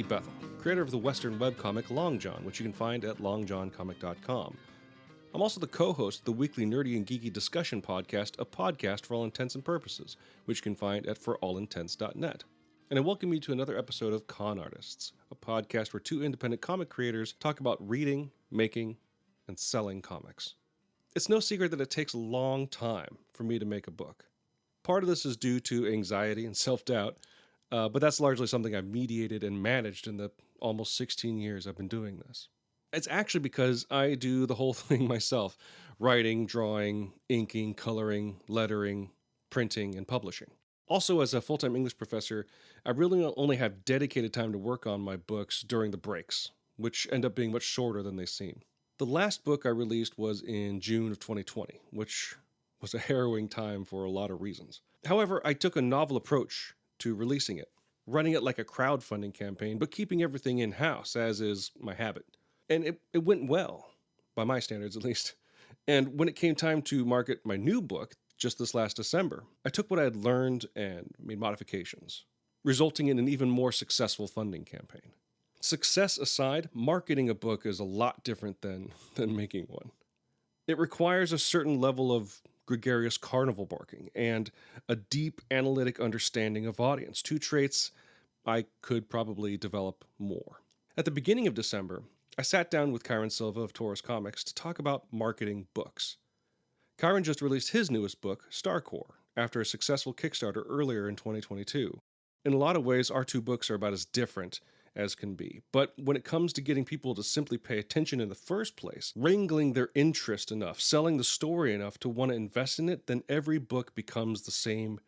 Bethel, creator of the Western webcomic Long John, which you can find at longjohncomic.com. I'm also the co-host of the weekly nerdy and geeky discussion podcast, A Podcast for All Intents and Purposes, which you can find at forallintents.net. And I welcome you to another episode of Con Artists, a podcast where two independent comic creators talk about reading, making, and selling comics. It's no secret that it takes a long time for me to make a book. Part of this is due to anxiety and self-doubt, but that's largely something I've mediated and managed in the almost 16 years I've been doing this. It's actually because I do the whole thing myself: writing, drawing, inking, coloring, lettering, printing, and publishing. Also, as a full-time English professor, I really only have dedicated time to work on my books during the breaks, which end up being much shorter than they seem. The last book I released was in June of 2020, which was a harrowing time for a lot of reasons. However, I took a novel approach to releasing it, running it like a crowdfunding campaign, but keeping everything in-house, as is my habit. And it went well, by my standards at least. And when it came time to market my new book, just this last December, I took what I had learned and made modifications, resulting in an even more successful funding campaign. Success aside, marketing a book is a lot different than making one. It requires a certain level of gregarious carnival barking and a deep analytic understanding of audience, two traits I could probably develop more. At the beginning of December, I sat down with Kyrun Silva of Taurus Comics to talk about marketing books. Kyrun just released his newest book, Starcore, after a successful Kickstarter earlier in 2022. In a lot of ways, our two books are about as different as can be. But when it comes to getting people to simply pay attention in the first place, wrangling their interest enough, selling the story enough to want to invest in it, then every book becomes the same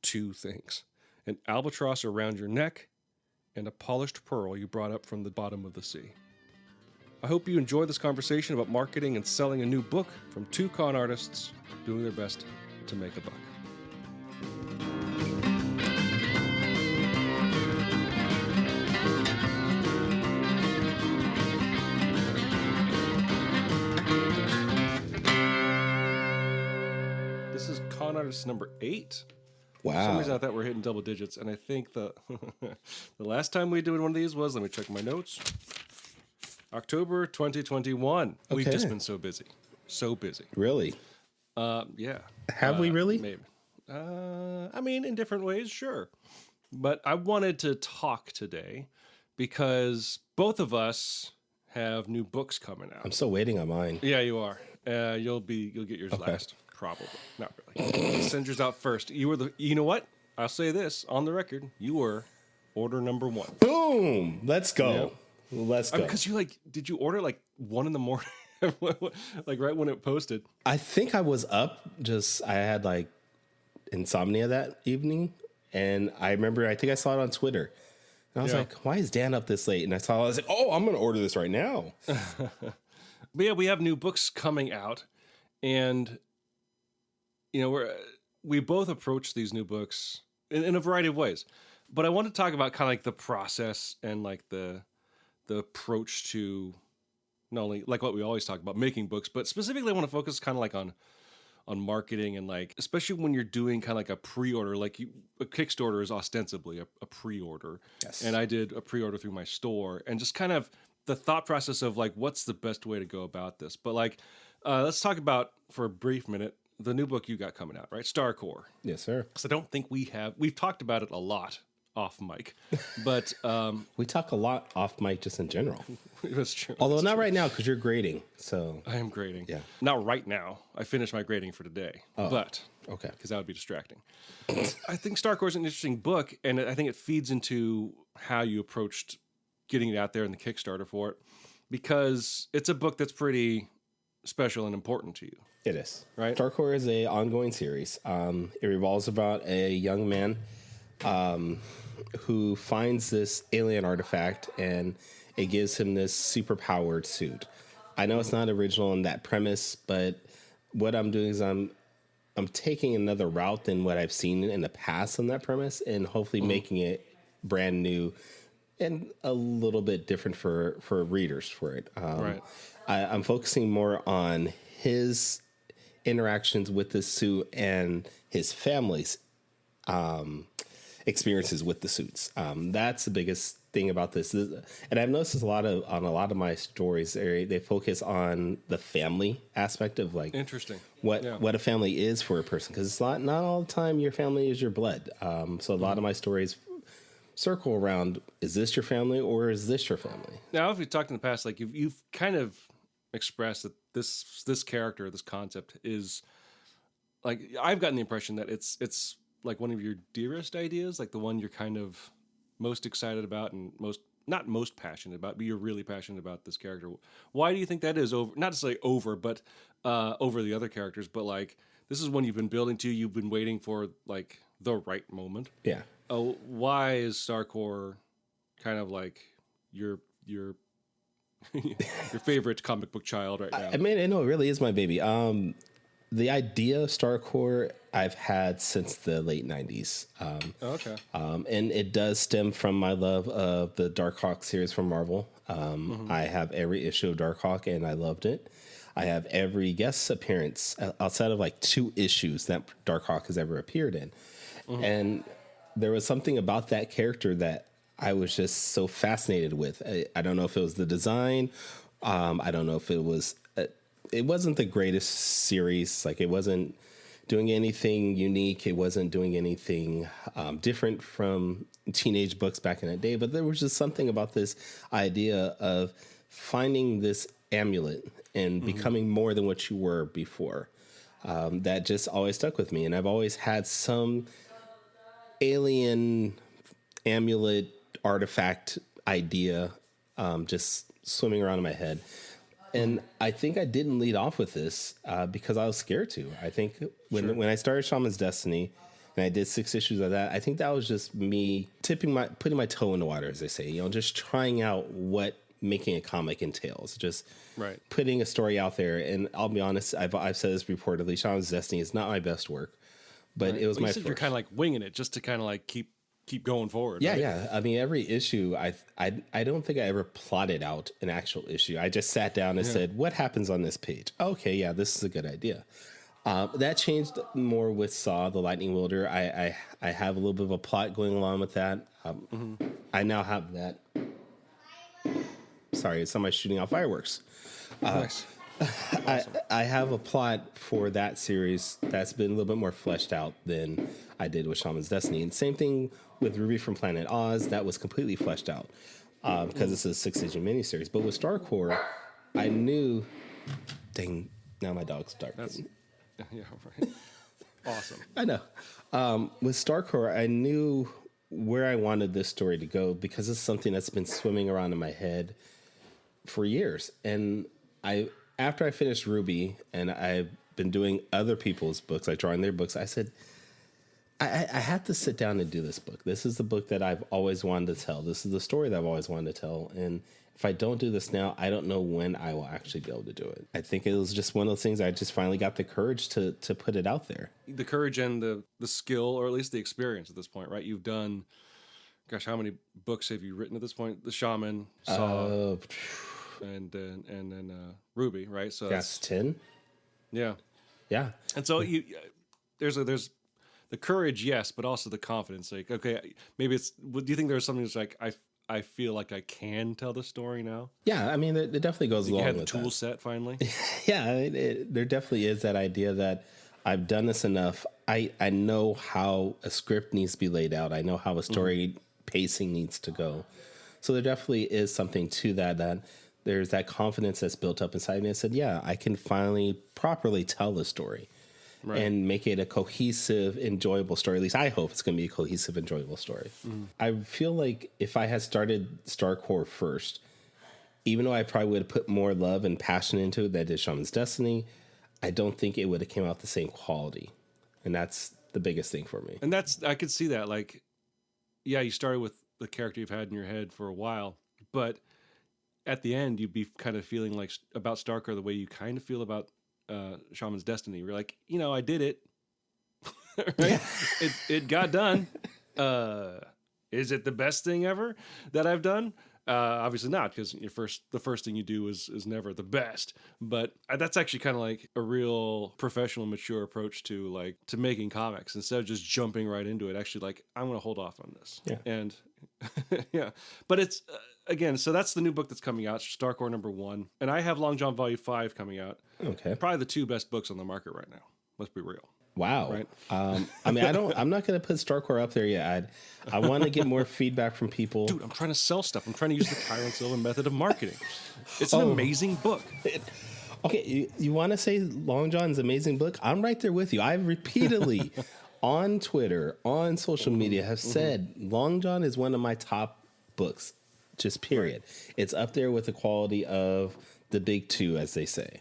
two things: an albatross around your neck and a polished pearl you brought up from the bottom of the sea. I hope you enjoy this conversation about marketing and selling a new book from two con artists doing their best to make a buck. This is con artist number 8. Wow. For some reason I thought we were hitting double digits, and I think the last time we did one of these was, let me check my notes, October 2021. Okay. We've just been so busy. So busy. Really? Yeah. Have we really? Maybe. I mean, in different ways, sure. But I wanted to talk today because both of us have new books coming out. I'm still waiting on mine. Yeah, you are. You'll get yours last. Probably. Not really. Send yours out first. You know what? I'll say this on the record. You were order number 1. Boom! Let's go. Yeah. Let's go. Because did you order like 1 in the morning? Like right when it posted? I think I was up. I had like insomnia that evening. And I think I saw it on Twitter. And I was like, why is Dan up this late? And I was like, oh, I'm going to order this right now. But yeah, we have new books coming out. And, we both approach these new books in a variety of ways. But I want to talk about kind of like the process and like the approach to not only like what we always talk about, making books, but specifically I want to focus kind of like on marketing and like, especially when you're doing kind of like a pre-order, like a Kickstarter is ostensibly a pre-order. Yes. And I did a pre-order through my store, and just kind of the thought process of like, what's the best way to go about this? But like, let's talk about for a brief minute, the new book you got coming out, right? Starcore. Yes, sir. Because I don't think we've talked about it a lot off mic, but we talk a lot off mic just in general. That's true. Although that's not true. right now because you're grading. So I am grading. Yeah. Not right now. I finished my grading for today. But okay, because that would be distracting. I think Starcore is an interesting book, and I think it feeds into how you approached getting it out there in the Kickstarter for it, because it's a book that's pretty special and important to you. It is. Right. Starcore is an ongoing series. It revolves about a young man who finds this alien artifact, and it gives him this super-powered suit. I know it's not original in that premise, but what I'm doing is I'm taking another route than what I've seen in the past on that premise, and hopefully making it brand new and a little bit different for readers for it. Right. I'm focusing more on his interactions with the suit and his family's experiences with the suits. That's the biggest thing about this. And I've noticed on a lot of my stories, they focus on the family aspect of like interesting what a family is for a person, because it's not all the time your family is your blood. So a lot of my stories circle around, is this your family or is this your family? Now, if we talked in the past, like you've kind of expressed that this character, this concept is like, I've gotten the impression that it's like one of your dearest ideas, like the one you're kind of most excited about and not most passionate about, but you're really passionate about this character. Why do you think that is over? Not to say over, but over the other characters, but like this is one you've been building to, you've been waiting for like the right moment. Yeah. Why is Starcore kind of like your your favorite comic book child right now? I mean, I know it really is my baby. The idea of Starcore I've had since the late 90s. Okay. And it does stem from my love of the Darkhawk series from Marvel. I have every issue of Darkhawk and I loved it. I have every guest appearance outside of like 2 issues that Darkhawk has ever appeared in. And there was something about that character that I was just so fascinated with. I don't know if it was the design. I don't know if it was... it wasn't the greatest series. Like, it wasn't doing anything unique. It wasn't doing anything different from teenage books back in the day. But there was just something about this idea of finding this amulet and becoming more than what you were before. That just always stuck with me. And I've always had some alien amulet artifact idea just swimming around in my head. And I think I didn't lead off with this because I was scared to. I think when I started Shamans Destiny and I did 6 issues of that, I think that was just me putting my toe in the water, as they say, just trying out what making a comic entails, just putting a story out there. And I'll be honest, I've said this reportedly, Shamans Destiny is not my best work, but it was my first. You're kind of like winging it just to kind of like keep going forward. Yeah, right? yeah. I mean, every issue, I don't think I ever plotted out an actual issue. I just sat down and said, what happens on this page? Okay, yeah, this is a good idea. That changed more with Saw, the Lightning Wielder. I have a little bit of a plot going along with that. I now have that. Sorry, somebody's shooting off fireworks. Nice. Awesome. I have a plot for that series that's been a little bit more fleshed out than I did with Shaman's Destiny. And same thing with Ruby from Planet Oz. That was completely fleshed out because it's a 6-issue miniseries. But with Starcore, I knew... Dang, now my dog's barking. Yeah, right. Awesome. I know. With Starcore, I knew where I wanted this story to go because it's something that's been swimming around in my head for years. And after I finished Ruby and I've been doing other people's books, like drawing their books, I said, I have to sit down and do this book. This is the book that I've always wanted to tell. This is the story that I've always wanted to tell. And if I don't do this now, I don't know when I will actually be able to do it. I think it was just one of those things. I just finally got the courage to put it out there. The courage and the skill, or at least the experience at this point, right? You've done, gosh, how many books have you written at this point? The Shaman, Saw, and then Ruby, right? So that's 10. Yeah. And so there's the courage, yes, but also the confidence. Like, okay, maybe do you think there's something that's like I feel like I can tell the story now? Yeah, I mean, it definitely goes along with that. You had the tool set finally. Yeah, there definitely is that idea that I've done this enough. I know how a script needs to be laid out. I know how a story pacing needs to go. So there definitely is something to that there's that confidence that's built up inside me. I said, yeah, I can finally properly tell the story and make it a cohesive, enjoyable story. At least I hope it's going to be a cohesive, enjoyable story. I feel like if I had started Starcore first, even though I probably would have put more love and passion into it than I did Shaman's Destiny, I don't think it would have came out the same quality. And that's the biggest thing for me. And I could see that. Like, yeah, you started with the character you've had in your head for a while, but at the end, you'd be kind of feeling like about Starcore the way you kind of feel about Shaman's Destiny. You're like, I did it. Right? It got done. Is it the best thing ever that I've done? Obviously not, because the first thing you do is never the best. But that's actually kind of like a real professional, mature approach to making comics. Instead of just jumping right into it, actually like, I'm going to hold off on this. Yeah. And yeah, but it's again, so that's the new book that's coming out, Starcore #1, and I have Long John Volume 5 coming out. Okay. Probably the 2 best books on the market right now. Let's be real. Wow. Right. I mean, I'm not going to put Starcore up there yet. I want to get more feedback from people. Dude, I'm trying to sell stuff. I'm trying to use the Kyrun Silva method of marketing. It's an amazing book. Okay. You want to say Long John's amazing book? I'm right there with you. I've repeatedly on Twitter, on social media have said Long John is one of my top books, just period. Right. It's up there with the quality of the big 2, as they say.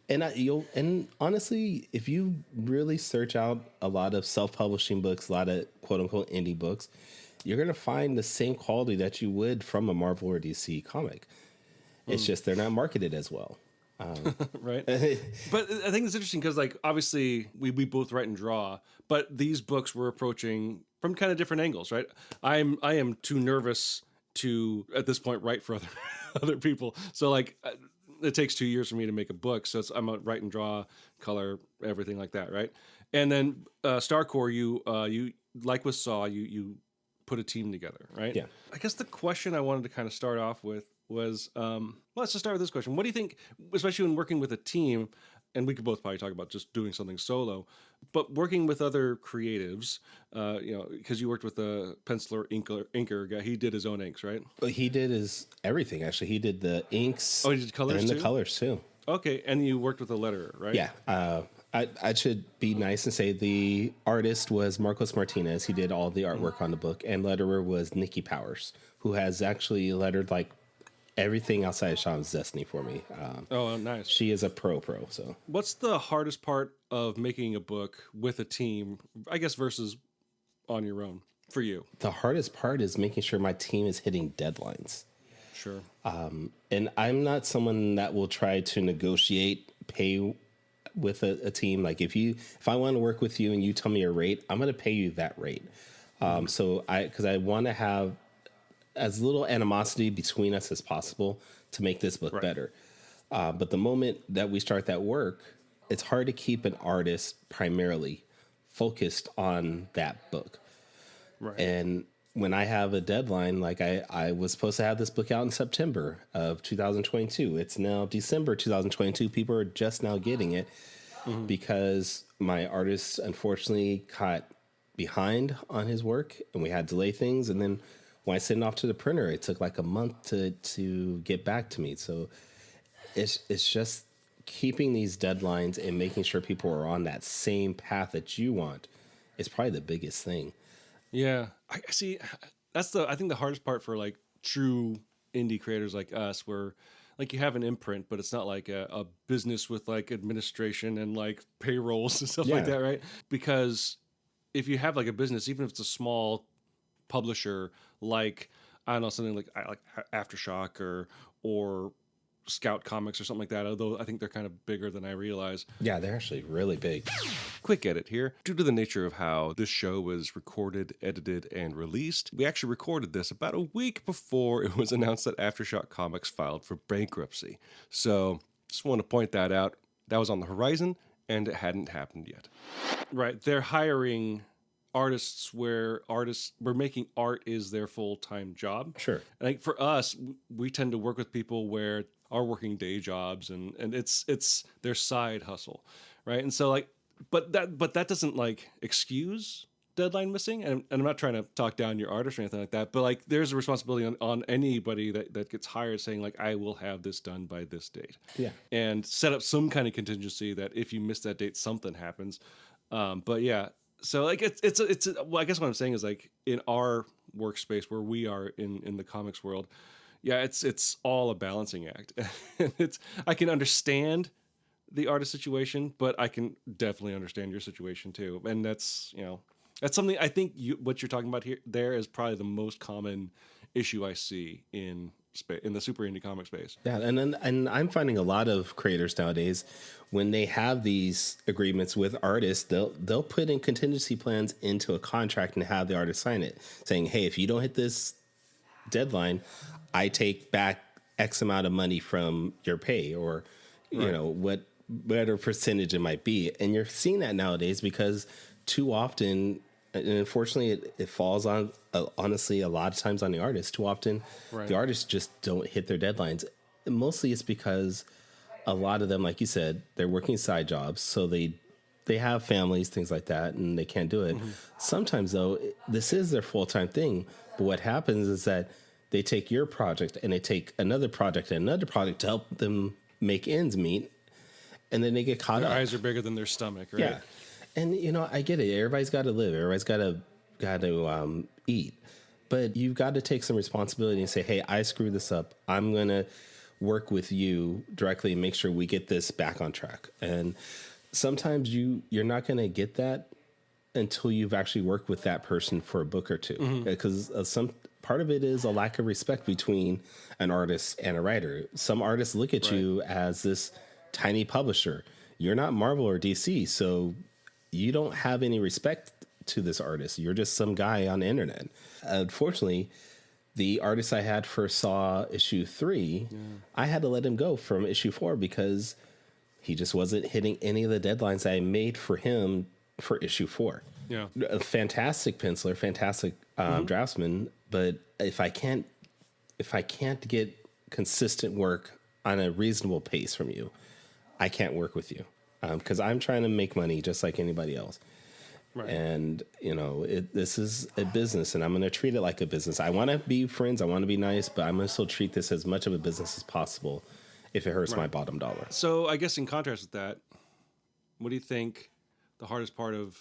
And honestly, if you really search out a lot of self-publishing books, a lot of quote unquote indie books, you're going to find the same quality that you would from a Marvel or DC comic. It's just they're not marketed as well. Right. But I think it's interesting because, like, obviously we both write and draw, but these books we're approaching from kind of different angles, right? I am too nervous to, at this point, write for other people. So, like, it takes 2 years for me to make a book. So I'm a write and draw, color, everything like that, right? And then Starcore, you like with Saw, you put a team together, right? Yeah. I guess the question I wanted to kind of start off with was, let's just start with this question. What do you think, especially when working with a team, and we could both probably talk about just doing something solo, but working with other creatives, because you worked with a penciler, inker guy. He did his own inks, right? But he did his everything, actually. He did the inks. Oh, he did colors and too? the colors, too. Okay, and you worked with a letterer, right? Yeah. I should be nice and say the artist was Marcos Martinez. He did all the artwork on the book. And letterer was Nikki Powers, who has actually lettered, like, everything outside of Shamans Destiny for me. Oh, nice. She is a pro. So, what's the hardest part of making a book with a team, I guess, versus on your own for you? The hardest part is making sure my team is hitting deadlines. Sure. And I'm not someone that will try to negotiate pay with a team. Like if I want to work with you and you tell me a rate, I'm going to pay you that rate. Because I want to have as little animosity between us as possible to make this book better. But the moment that we start that work, it's hard to keep an artist primarily focused on that book. Right. And when I have a deadline, like I was supposed to have this book out in September of 2022. It's now December 2022. People are just now getting it because my artist unfortunately caught behind on his work and we had to delay things. And then when I sent it off to the printer, it took like a month to get back to me. So it's just keeping these deadlines and making sure people are on that same path that you want is probably the biggest thing. Yeah, I see. That's I think the hardest part for like true indie creators like us, where like you have an imprint, but it's not like a business with like administration and like payrolls and stuff like that, right? Because if you have like a business, even if it's a small publisher, like I don't know, something like Aftershock or Scout Comics or something like that, although I think they're kind of bigger than I realize. Yeah, they're actually really big. Quick edit here. Due to the nature of how this show was recorded, edited, and released, we actually recorded this about a week before it was announced that Aftershock Comics filed for bankruptcy. So just want to point that out. That was on the horizon, and it hadn't happened yet. Right, they're hiring artists where making art is their full-time job. Sure. And like for us, we tend to work with people where are working day jobs and it's their side hustle, right? And so like, but that doesn't like excuse deadline missing. And I'm not trying to talk down your artist or anything like that, but like there's a responsibility on anybody that gets hired saying like, I will have this done by this date. Yeah. And set up some kind of contingency that if you miss that date, something happens. But yeah, so like well, I guess what I'm saying is like in our workspace where we are in the comics world, yeah, it's all a balancing act. I can understand the artist situation, but I can definitely understand your situation too. And that's something I think what you're talking about there is probably the most common issue I see in the super indie comic space. Yeah, and I'm finding a lot of creators nowadays when they have these agreements with artists, they'll put in contingency plans into a contract and have the artist sign it, saying, "Hey, if you don't hit this deadline, I take back X amount of money from your pay, or you know, whatever percentage it might be. And you're seeing that nowadays because too often, and unfortunately it falls on, honestly, a lot of times on the artist. Too often the artists just don't hit their deadlines. And mostly it's because a lot of them, like you said, they're working side jobs, so they have families, things like that, and they can't do it. Sometimes, though, this is their full-time thing. But what happens is that they take your project and they take another project and another project to help them make ends meet, and then they get caught up. Their eyes are bigger than their stomach, right? Yeah. And, you know, I get it. Everybody's got to live. Everybody's got to eat. But you've got to take some responsibility and say, hey, I screwed this up. I'm going to work with you directly and make sure we get this back on track. And sometimes you're not going to get that until you've actually worked with that person for a book or two, because some part of it is a lack of respect between an artist and a writer. Some artists look at you as this tiny publisher. You're not Marvel or DC, so you don't have any respect to this artist. You're just some guy on the internet. Unfortunately, the artist I had first saw issue 3, I had to let him go from issue 4 because he just wasn't hitting any of the deadlines I made for him for issue 4. Yeah. A fantastic penciler, fantastic draftsman, but if I can't get consistent work on a reasonable pace from you, I can't work with you, because I'm trying to make money just like anybody else. Right. And, you know, this is a business, and I'm going to treat it like a business. I want to be friends. I want to be nice, but I'm going to still treat this as much of a business as possible if it hurts my bottom dollar. So I guess in contrast with that, what do you think the hardest part of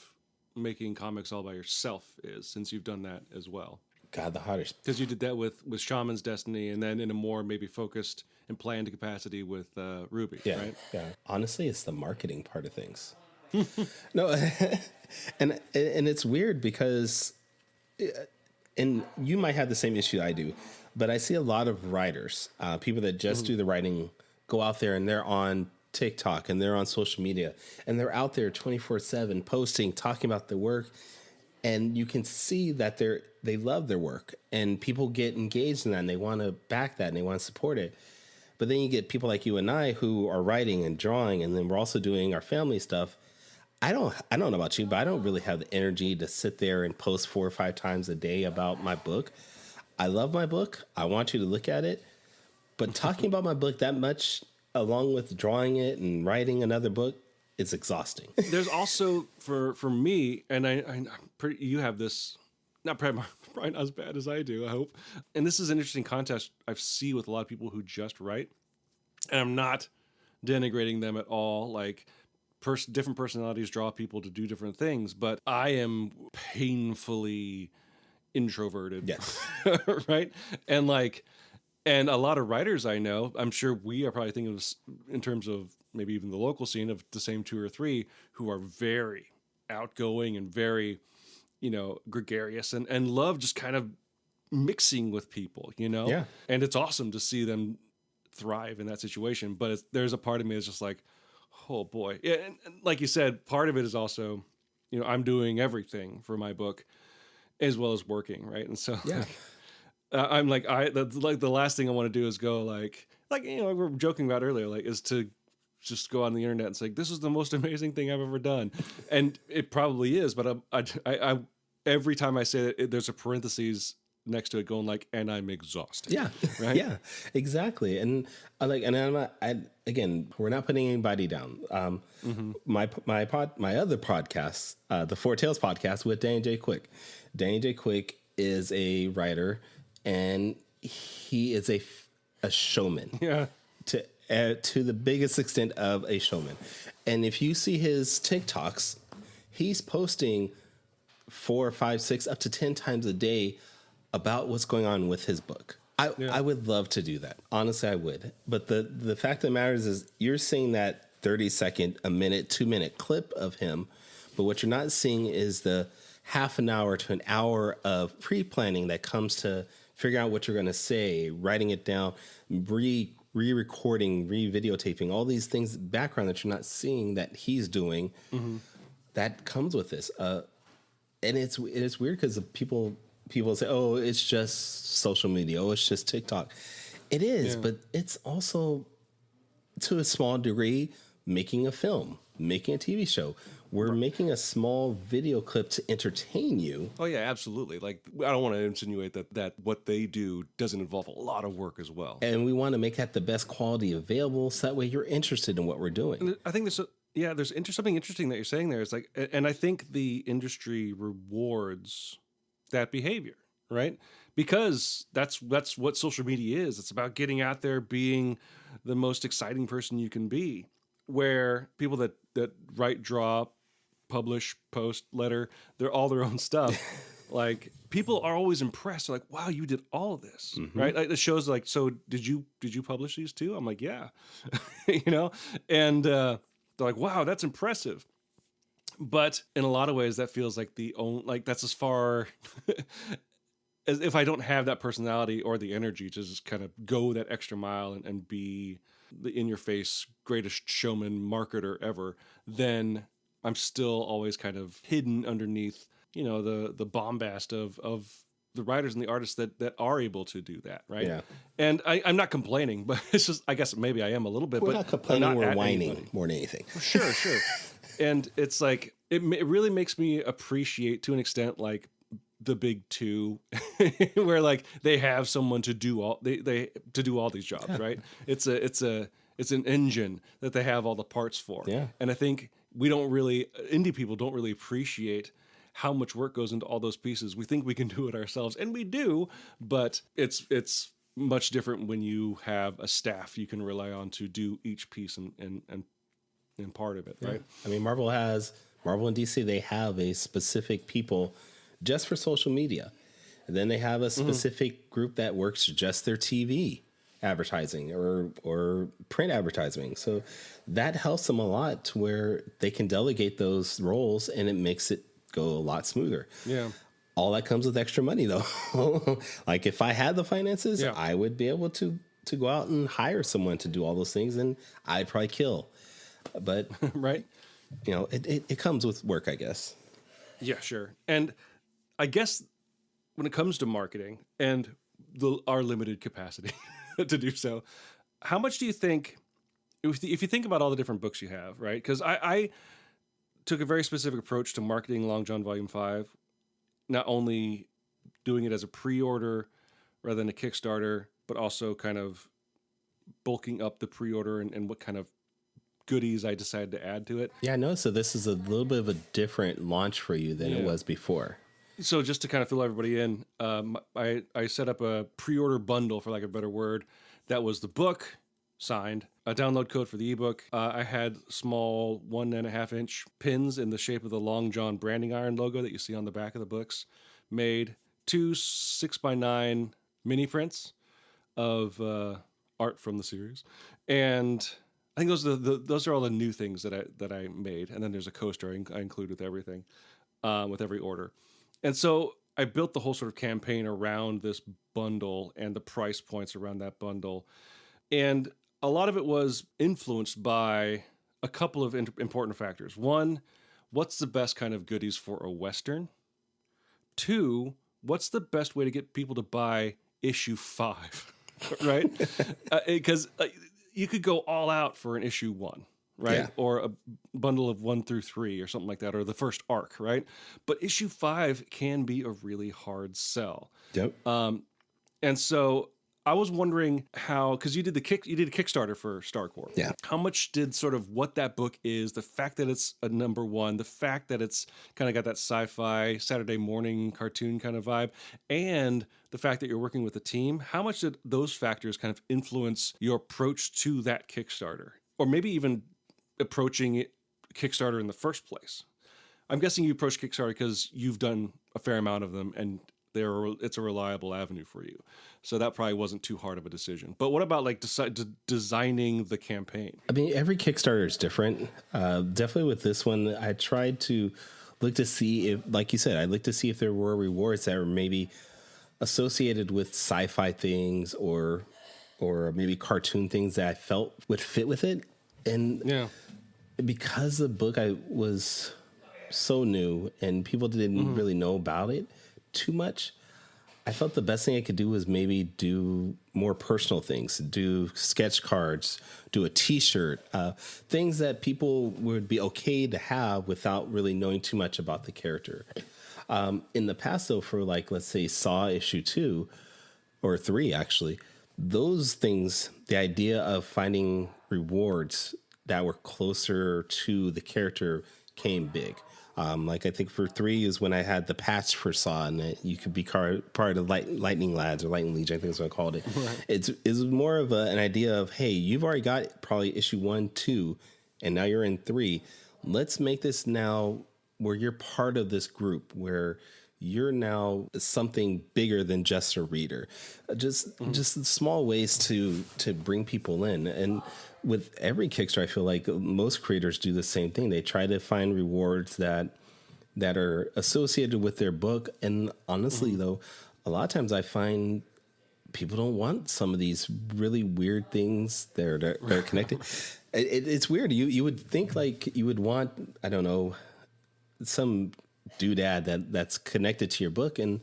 making comics all by yourself is, since you've done that as well? God, the hardest. Because you did that with Shamans Destiny, and then in a more maybe focused and planned capacity with Ruby, right? Yeah. Honestly, it's the marketing part of things. No, and it's weird because, and you might have the same issue I do, but I see a lot of writers, people that just do the writing, go out there and they're on TikTok and they're on social media and they're out there 24/7 posting, talking about their work, and you can see that they love their work and people get engaged in that and they want to back that and they want to support it. But then you get people like you and I who are writing and drawing, and then we're also doing our family stuff. I don't know about you, but I don't really have the energy to sit there and post 4 or 5 times a day about my book. I love my book. I want you to look at it. But talking about my book that much, along with drawing it and writing another book, it's exhausting. There's also, for me, and you have this, probably not as bad as I do, I hope. And this is an interesting contest I see with a lot of people who just write. And I'm not denigrating them at all. Like, different personalities draw people to do different things, but I am painfully introverted. Yes. Right? And a lot of writers I know, I'm sure we are probably thinking of, in terms of maybe even the local scene, of the same 2 or 3 who are very outgoing and very, gregarious and love just kind of mixing with people, Yeah. And it's awesome to see them thrive in that situation. But there's a part of me that's just like, oh boy. Yeah. And like you said, part of it is also, I'm doing everything for my book as well as working. Right. And so yeah. I'm like, that's like the last thing I want to do is go like we were joking about earlier, is to just go on the internet and say, this is the most amazing thing I've ever done. And it probably is, but I every time I say it, there's a parentheses next to it going and I'm exhausted. Yeah. Right. Yeah, exactly. And again, we're not putting anybody down. My other podcast, the Fourtails Podcast with Danny J. Quick. Danny J. Quick is a writer, and he is a showman. Yeah. To the biggest extent of a showman. And if you see his TikToks, he's posting 4, 5, 6, up to 10 times a day about what's going on with his book. I would love to do that. Honestly, I would. But the fact that matters is you're seeing that 30-second, a minute, 2-minute clip of him. But what you're not seeing is the half an hour to an hour of pre-planning that comes to figure out what you're going to say, writing it down, re-recording, re-videotaping, all these things, background that you're not seeing that he's doing, that comes with this. And it's weird because people people say, oh, it's just social media. Oh, it's just TikTok. It is, but it's also, to a small degree, making a film, making a TV show. We're making a small video clip to entertain you. Oh, yeah, absolutely. Like, I don't want to insinuate that what they do doesn't involve a lot of work as well. And we want to make that the best quality available, so that way you're interested in what we're doing. And I think there's something interesting that you're saying there. It's like, and I think the industry rewards that behavior, right? Because that's what social media is. It's about getting out there, being the most exciting person you can be. Where people that write, draw, publish, post, letter, they're all their own stuff. Like, people are always impressed. They're like, wow, you did all of this, right? Like, it shows like, so did you publish these too? I'm like, yeah, and they're like, wow, that's impressive. But in a lot of ways, that feels like that's as far as if I don't have that personality or the energy to just kind of go that extra mile and be the in-your-face greatest showman marketer ever, then I'm still always kind of hidden underneath, the bombast of the writers and the artists that are able to do that, right? Yeah. And I'm not complaining, but it's just, I guess maybe I am a little bit. We're but not complaining, we're whining anybody. More than anything. Sure. And it's like, it really makes me appreciate, to an extent, like, the big two, where like they have someone to do all to do all these jobs, right? It's an engine that they have all the parts for. Yeah. And I think indie people don't really appreciate how much work goes into all those pieces. We think we can do it ourselves, and we do, but it's much different when you have a staff you can rely on to do each piece and part of it, right? I mean, Marvel and DC, they have a specific people just for social media. And then they have a specific group that works just their TV advertising or print advertising. So that helps them a lot, to where they can delegate those roles and it makes it go a lot smoother. Yeah. All that comes with extra money, though. Like, if I had the finances, I would be able to go out and hire someone to do all those things, and I'd probably kill. But right. It comes with work, I guess. Yeah, sure. And I guess when it comes to marketing and our limited capacity to do so, how much do you think, if you think about all the different books you have, right? Because I took a very specific approach to marketing Long John Volume 5, not only doing it as a pre-order rather than a Kickstarter, but also kind of bulking up the pre-order and what kind of goodies I decided to add to it. Yeah, I know. So this is a little bit of a different launch for you than it was before. So just to kind of fill everybody in, I set up a pre-order bundle, for lack of a better word, that was the book signed, a download code for the ebook. I had small 1.5-inch pins in the shape of the Long John branding iron logo that you see on the back of the books, made 2 6x9 mini prints of art from the series, and I think those are all the new things that I made. And then there's a coaster I include with everything, with every order. And so I built the whole sort of campaign around this bundle and the price points around that bundle. And a lot of it was influenced by a couple of important factors. One, what's the best kind of goodies for a Western? 2, what's the best way to get people to buy issue 5, right? Because you could go all out for an issue 1, right? Yeah. Or a bundle of 1 through 3 or something like that, or the first arc, right? But issue 5 can be a really hard sell. Yep. And so I was wondering how, because you did a Kickstarter for Starcore. Yeah. How much did sort of what that book is, the fact that it's a number 1, the fact that it's kind of got that sci-fi Saturday morning cartoon kind of vibe, and the fact that you're working with a team, how much did those factors kind of influence your approach to that Kickstarter? Or maybe even approaching Kickstarter in the first place? I'm guessing you approached Kickstarter because you've done a fair amount of them and it's a reliable avenue for you. So that probably wasn't too hard of a decision. But what about like designing the campaign? I mean, every Kickstarter is different. Definitely with this one, I tried to look to see if, like you said, I looked to see if there were rewards that were maybe associated with sci-fi things or maybe cartoon things that I felt would fit with it. And because the book was so new and people didn't really know about it too much, I felt the best thing I could do was maybe do more personal things, do sketch cards, do a T-shirt, things that people would be okay to have without really knowing too much about the character. In the past, though, for like, let's say Saw issue 2 or 3, actually, those things, the idea of finding rewards that were closer to the character came big. Like I think for 3 is when I had the patch for Saw, and you could be part of Lightning Lads or Lightning Legion, I think is what I called it. Right. It's more of an idea of, hey, you've already got probably issue 1, 2, and now you're in 3. Let's make this now where you're part of this group, where you're now something bigger than just a reader. Just small ways to bring people in. And with every Kickstarter, I feel like most creators do the same thing. They try to find rewards that are associated with their book. And honestly, though, a lot of times I find people don't want some of these really weird things that are connected. It's weird. You would think like you would want, I don't know, some doodad that's connected to your book. And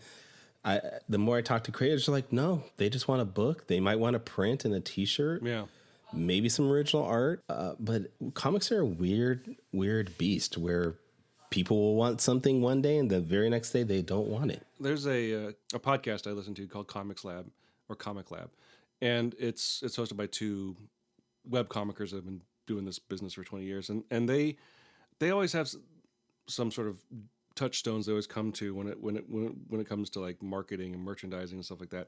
the more I talk to creators, they're like, no, they just want a book. They might want a print and a T-shirt. Yeah. Maybe some original art. But comics are a weird beast where people will want something one day and the very next day they don't want it. There's a podcast I listen to called Comic Lab. And it's hosted by 2 webcomicers that have been doing this business for 20 years. And they always have some sort of touchstones they always come to when it comes to like marketing and merchandising and stuff like that.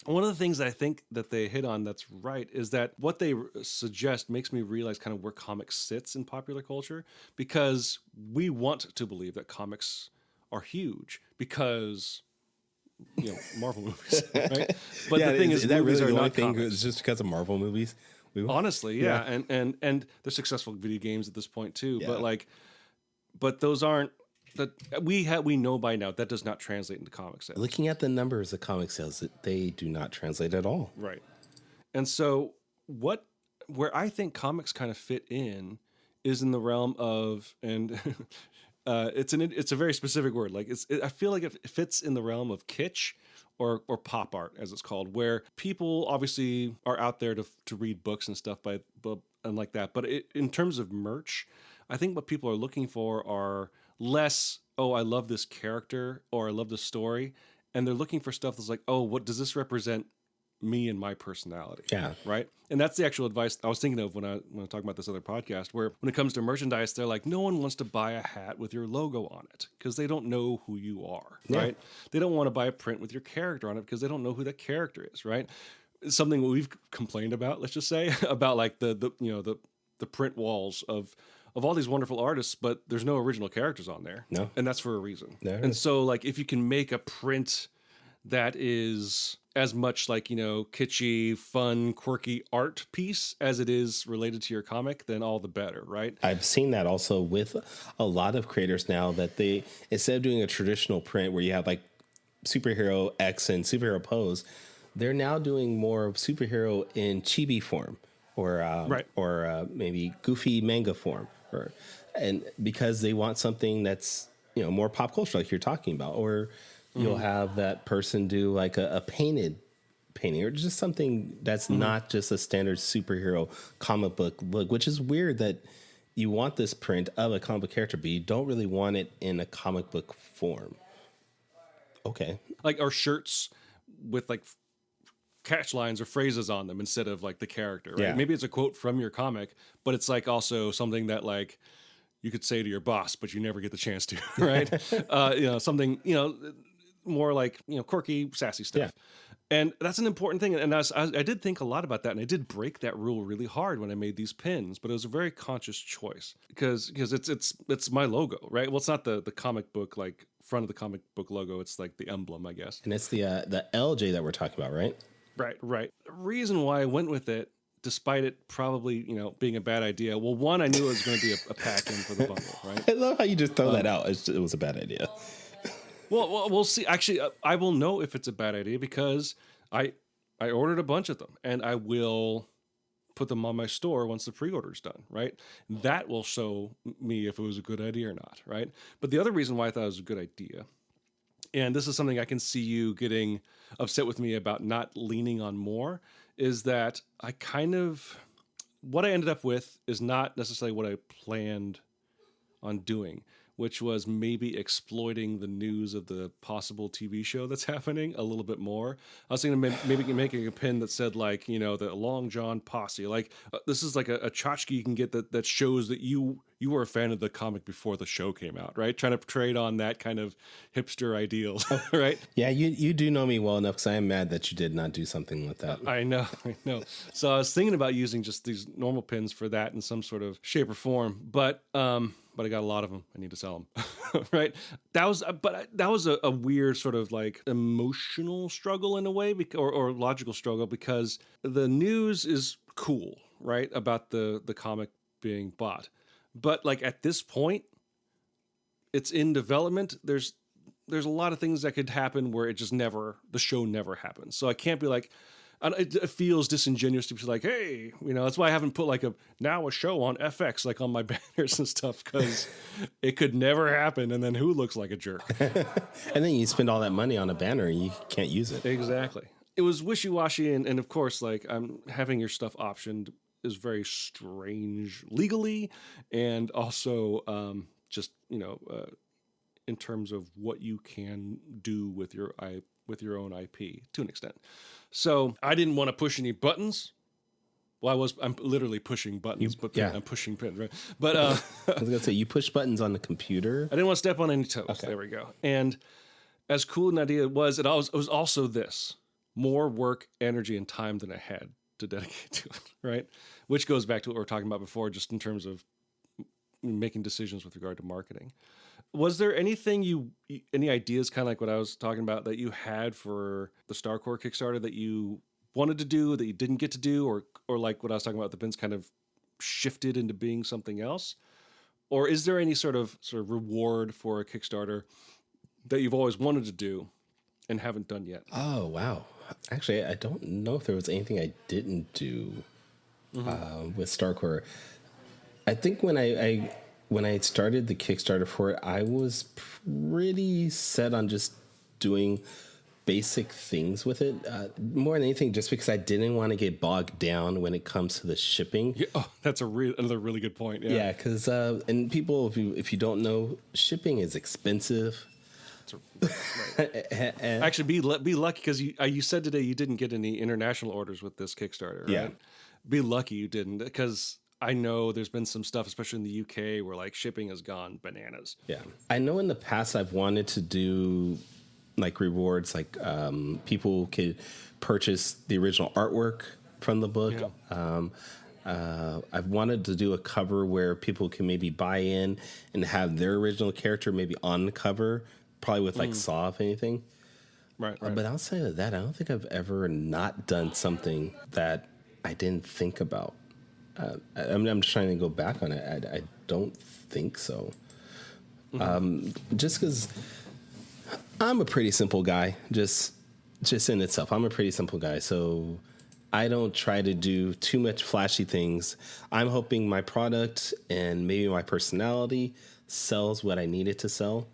One of the things that I think that they hit on that's right is that what they suggest makes me realize kind of where comics sits in popular culture, because we want to believe that comics are huge because, Marvel movies, right? But the thing is movies really are not thing. comics. It's just because of Marvel movies. Honestly, yeah. And they're successful video games at this point too. Yeah. But those aren't that we know by now that does not translate into comic sales. Looking at the numbers of comic sales, they do not translate at all. Right. And so where I think comics kind of fit in is in the realm of, and it's a very specific word. Like I feel like it fits in the realm of kitsch or pop art, as it's called, where people obviously are out there to read books and stuff and like that. But in terms of merch, I think what people are looking for are less, oh, I love this character or I love this story. And they're looking for stuff that's like, oh, what does this represent me and my personality? Yeah. Right. And that's the actual advice I was thinking of when I talking about this other podcast, where when it comes to merchandise, they're like, no one wants to buy a hat with your logo on it because they don't know who you are. Yeah. Right. They don't want to buy a print with your character on it because they don't know who that character is. Right. Something we've complained about, let's just say, about like the print walls of all these wonderful artists, but there's no original characters on there. No. And that's for a reason. And so like if you can make a print that is as much like, kitschy, fun, quirky art piece as it is related to your comic, then all the better, right? I've seen that also with a lot of creators now, that they, instead of doing a traditional print where you have like superhero X and superhero pose, they're now doing more of superhero in chibi form or maybe goofy manga form. And because they want something that's, more pop culture, like you're talking about, or you'll have that person do like a painted painting or just something that's not just a standard superhero comic book look, which is weird that you want this print of a comic book character, but you don't really want it in a comic book form. Okay. Like our shirts with like catch lines or phrases on them instead of like the character, right? Yeah. Maybe it's a quote from your comic, but it's like also something that like you could say to your boss, but you never get the chance to, right? Something, more like, quirky, sassy stuff. Yeah. And that's an important thing. And I did think a lot about that, and I did break that rule really hard when I made these pins, but it was a very conscious choice because it's my logo, right? Well, it's not the comic book, like front of the comic book logo. It's like the emblem, I guess. And it's the LJ that we're talking about, right? Right. The reason why I went with it, despite it probably, being a bad idea. Well, one, I knew it was going to be a pack-in for the bundle, right? I love how you just throw that out. It was a bad idea. Well, we'll see. Actually, I will know if it's a bad idea because I ordered a bunch of them, and I will put them on my store once the pre-order's done, right? That will show me if it was a good idea or not, right? But the other reason why I thought it was a good idea and this is something I can see you getting upset with me about not leaning on more, is that what I ended up with is not necessarily what I planned on doing, which was maybe exploiting the news of the possible TV show that's happening a little bit more. I was thinking maybe making a pin that said like, the Long John posse. Like this is like a tchotchke you can get that shows that you were a fan of the comic before the show came out, right? Trying to portray it on that kind of hipster ideal, right? Yeah, you do know me well enough because I am mad that you did not do something like that. I know. So I was thinking about using just these normal pins for that in some sort of shape or form, but I got a lot of them. I need to sell them, right? That was a weird sort of like emotional struggle in a way, or logical struggle, because the news is cool, right, about the comic being bought, but like at this point, it's in development. There's a lot of things that could happen where the show never happens. So I can't be like. It feels disingenuous to be like, hey, that's why I haven't put like a show on FX, like on my banners and stuff, because it could never happen. And then who looks like a jerk? And then you spend all that money on a banner and you can't use it. Exactly. It was wishy-washy. And of course, like having your stuff optioned is very strange legally. And also in terms of what you can do with your own IP to an extent. So I didn't want to push any buttons. Well, I'm literally pushing buttons, I'm pushing pins, right? But I was gonna say you push buttons on the computer. I didn't want to step on any toes. Okay. There we go. And as cool an idea it was also this more work, energy, and time than I had to dedicate to it, right? Which goes back to what we were talking about before, just in terms of making decisions with regard to marketing. Was there anything any ideas, kind of like what I was talking about, that you had for the Starcore Kickstarter that you wanted to do that you didn't get to do, or like what I was talking about, the pins kind of shifted into being something else? Or is there any sort of reward for a Kickstarter that you've always wanted to do and haven't done yet? Oh, wow. Actually, I don't know if there was anything I didn't do with Starcore. I think when I started the Kickstarter for it, I was pretty set on just doing basic things with it. More than anything, just because I didn't want to get bogged down when it comes to the shipping. Yeah, that's another really good point. Yeah, because and people, if you don't know, shipping is expensive. Right. Actually, be lucky, because you said today you didn't get any international orders with this Kickstarter, right? Yeah. Be lucky you didn't, because I know there's been some stuff, especially in the UK, where like shipping has gone bananas. Yeah. I know in the past I've wanted to do like rewards, like people could purchase the original artwork from the book. Yeah. I've wanted to do a cover where people can maybe buy in and have their original character maybe on the cover, probably with like Saw, if anything. Right. But outside of that, I don't think I've ever not done something that I didn't think about. I'm just trying to go back on it. I don't think so. Just because I'm a pretty simple guy, just in itself. I'm a pretty simple guy, so I don't try to do too much flashy things. I'm hoping my product and maybe my personality sells what I need it to sell,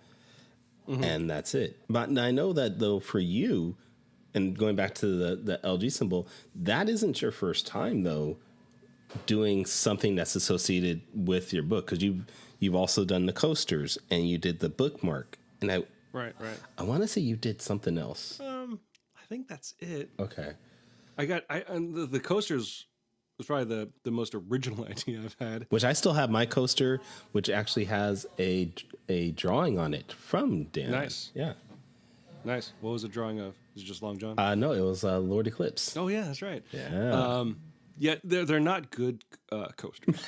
and that's it. But I know that, though, for you, and going back to the LG symbol, that isn't your first time, though, doing something that's associated with your book, because you've also done the coasters and you did the bookmark, and I want to say you did something else. I think that's it. Okay. And the coasters was probably the most original idea I've had. Which I still have my coaster, which actually has a drawing on it from Dan. Nice. Yeah. Nice. What was the drawing of? Was it just Long John? No, it was Lord Eclipse. Oh yeah, that's right. Yeah. Yeah, they're not good coasters.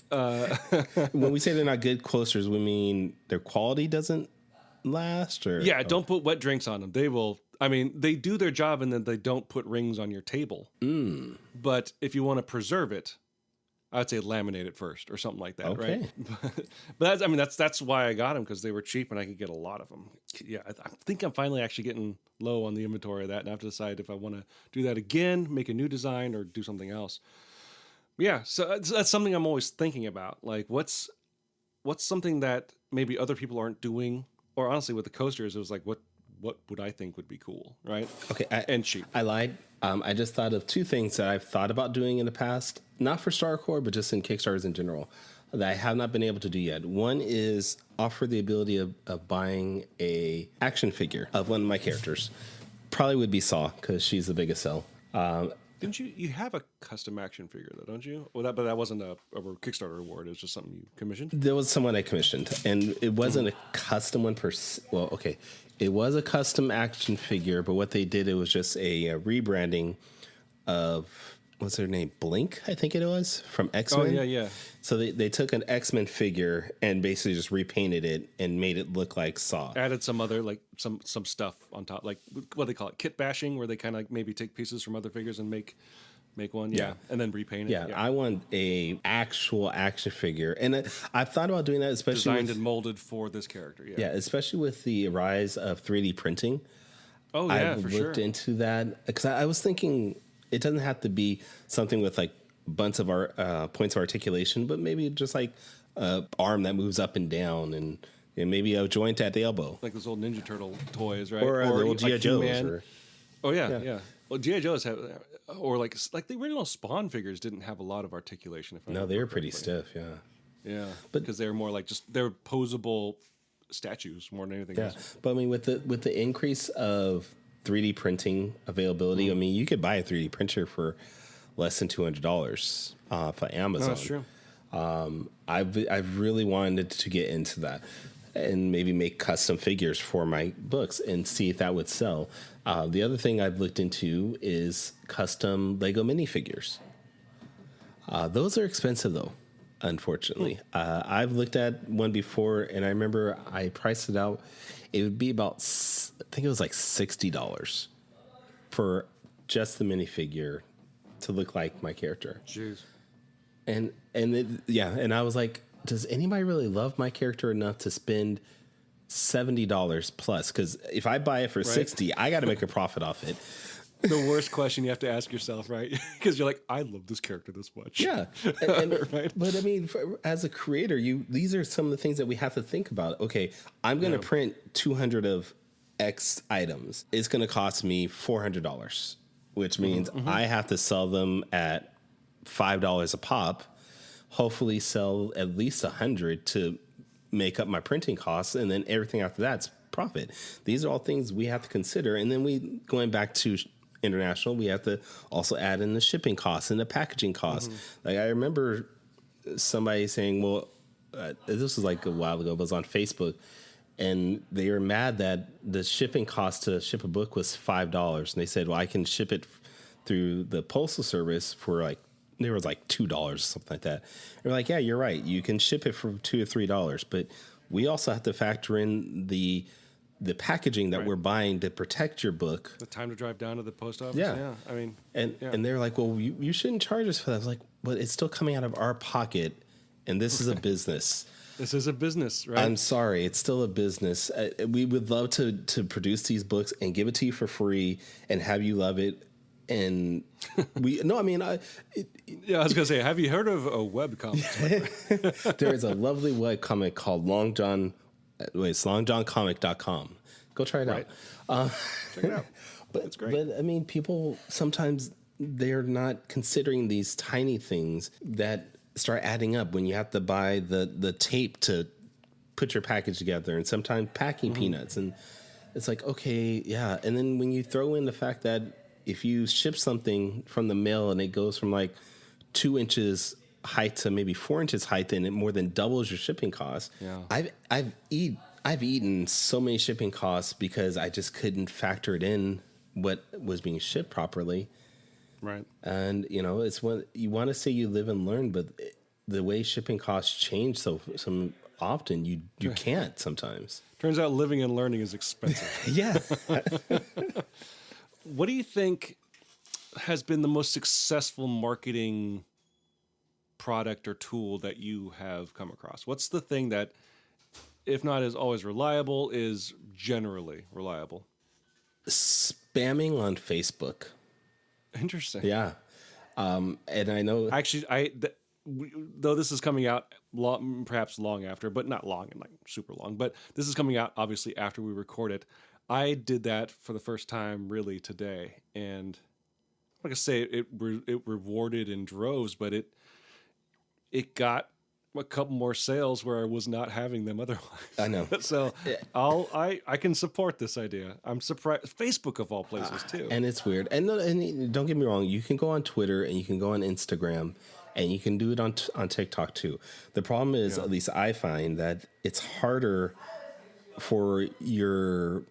When we say they're not good coasters, we mean their quality doesn't last, or don't put wet drinks on them. They will. I mean, they do their job, and then they don't put rings on your table. But if you want to preserve it, I would say laminate it first or something like that, okay. Right? But that's why I got them, because they were cheap and I could get a lot of them. Yeah, I think I'm finally actually getting low on the inventory of that, and I have to decide if I want to do that again, make a new design, or do something else. Yeah, so that's something I'm always thinking about. Like, what's something that maybe other people aren't doing or honestly with the coasters, it was like, what would I think would be cool, right? Okay, and cheap. I lied. I just thought of two things that I've thought about doing in the past, not for Starcore, but just in Kickstarters in general, that I have not been able to do yet. One is offer the ability of buying a action figure of one of my characters. Probably would be Saw, because she's the biggest sell. Didn't you have a custom action figure though, don't you? Well, but that wasn't a Kickstarter award. It was just something you commissioned. There was someone I commissioned, and it wasn't a custom one per. Well, okay, it was a custom action figure, but what they did, it was just a rebranding of, what's her name, Blink, I think it was, from X-Men. Oh yeah. So they took an X-Men figure and basically just repainted it and made it look like Saw. Added some other like some stuff on top, like what they call it, kit bashing, where they kind of like maybe take pieces from other figures and make one, and then repaint it. Yeah, I want a actual action figure, and I've thought about doing that, especially designed and molded for this character. Yeah, especially with the rise of 3D printing. Oh yeah, I've for looked sure. into that because I was thinking it doesn't have to be something with like bunch of our points of articulation, but maybe just like an arm that moves up and down, and maybe a joint at the elbow, like those old Ninja Turtle toys, right? or the old G.I. Joes. Oh yeah. Well, G.I. Joes have, or like the original Spawn figures didn't have a lot of articulation. No, they were pretty stiff. Yeah, but because they were more like they're posable statues more than anything else. But I mean, with the increase of 3D printing availability, I mean, you could buy a 3D printer for less than $200 for Amazon. No, that's true. I've really wanted to get into that and maybe make custom figures for my books and see if that would sell. The other thing I've looked into is custom Lego minifigures. Those are expensive though, unfortunately. I've looked at one before, and I remember I priced it out. It would be about, I think it was like $60 for just the minifigure to look like my character. Jeez. And I was like, does anybody really love my character enough to spend $70 plus? Because if I buy it for $60, I got to make a profit off it. The worst question you have to ask yourself, right? Because you're like, I love this character this much. Yeah. Right? But I mean, as a creator, these are some of the things that we have to think about. Okay, I'm going to print 200 of X items. It's going to cost me $400, which means I have to sell them at $5 a pop. Hopefully sell at least 100 to make up my printing costs, and then everything after that's profit. These are all things we have to consider. And then going back to international, we have to also add in the shipping costs and the packaging costs. Like I remember somebody saying, well, this was like a while ago, but it was on Facebook, and they were mad that the shipping cost to ship a book was $5. And they said, well, I can ship it through the postal service for like, there was like $2 or something like that. And we're like, yeah, you're right. You can ship it for $2 or $3, but we also have to factor in the packaging that we're buying to protect your book. The time to drive down to the post office. Yeah. I mean, and they're like, well, you shouldn't charge us for that. I was like, but it's still coming out of our pocket, and this is a business. This is a business, right? I'm sorry, it's still a business. We would love to produce these books and give it to you for free and have you love it. And I was gonna say, have you heard of a web comic? There is a lovely web comic called Long John. It's longjohncomic.com. Go try it out. Check it out. That's great. But I mean, people sometimes they're not considering these tiny things that start adding up when you have to buy the tape to put your package together, and sometimes packing peanuts, and it's like, okay, yeah. And then when you throw in the fact that if you ship something from the mail and it goes from like 2 inches height to maybe 4 inches height, and it more than doubles your shipping costs. Yeah. I've eaten so many shipping costs because I just couldn't factor it in what was being shipped properly. Right. And it's when you want to say you live and learn, but the way shipping costs change so often, you can't sometimes. Turns out living and learning is expensive. Yeah. What do you think has been the most successful marketing product or tool that you have come across? What's the thing that, if not is always reliable, is generally reliable? Spamming on Facebook. Interesting. Yeah. And I know... Actually, though this is coming out perhaps long after, but not long and like super long, but this is coming out obviously after we record it. I did that for the first time really today, and like I say, it rewarded in droves, but it got a couple more sales where I was not having them otherwise. I know. So I can support this idea. I'm surprised. Facebook of all places too. And it's weird. And don't get me wrong. You can go on Twitter and you can go on Instagram and you can do it on TikTok too. The problem is, at least I find, that it's harder for your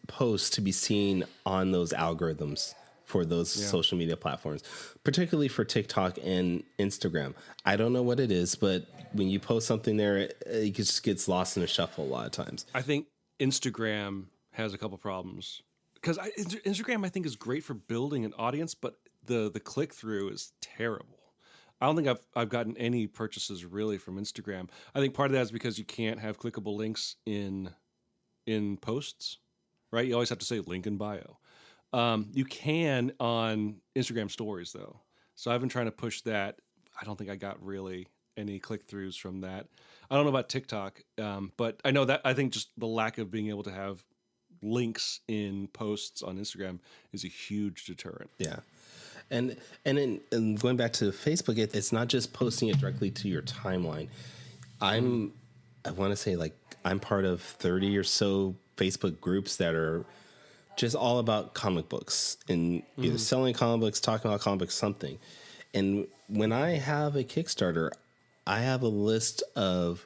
posts to be seen on those algorithms for those social media platforms, particularly for TikTok and Instagram. I don't know what it is, but when you post something there, it just gets lost in the shuffle a lot of times. I think Instagram has a couple problems because Instagram I think is great for building an audience, but the click through is terrible. I don't think I've gotten any purchases really from Instagram. I think part of that is because you can't have clickable links in posts, right? You always have to say link in bio. You can on Instagram stories though. So I've been trying to push that. I don't think I got really any click-throughs from that. I don't know about TikTok, but I know that I think just the lack of being able to have links in posts on Instagram is a huge deterrent. Yeah. And going back to Facebook, it's not just posting it directly to your timeline. I want to say like I'm part of 30 or so Facebook groups that are just all about comic books and either selling comic books, talking about comic books, something. And when I have a Kickstarter, I have a list of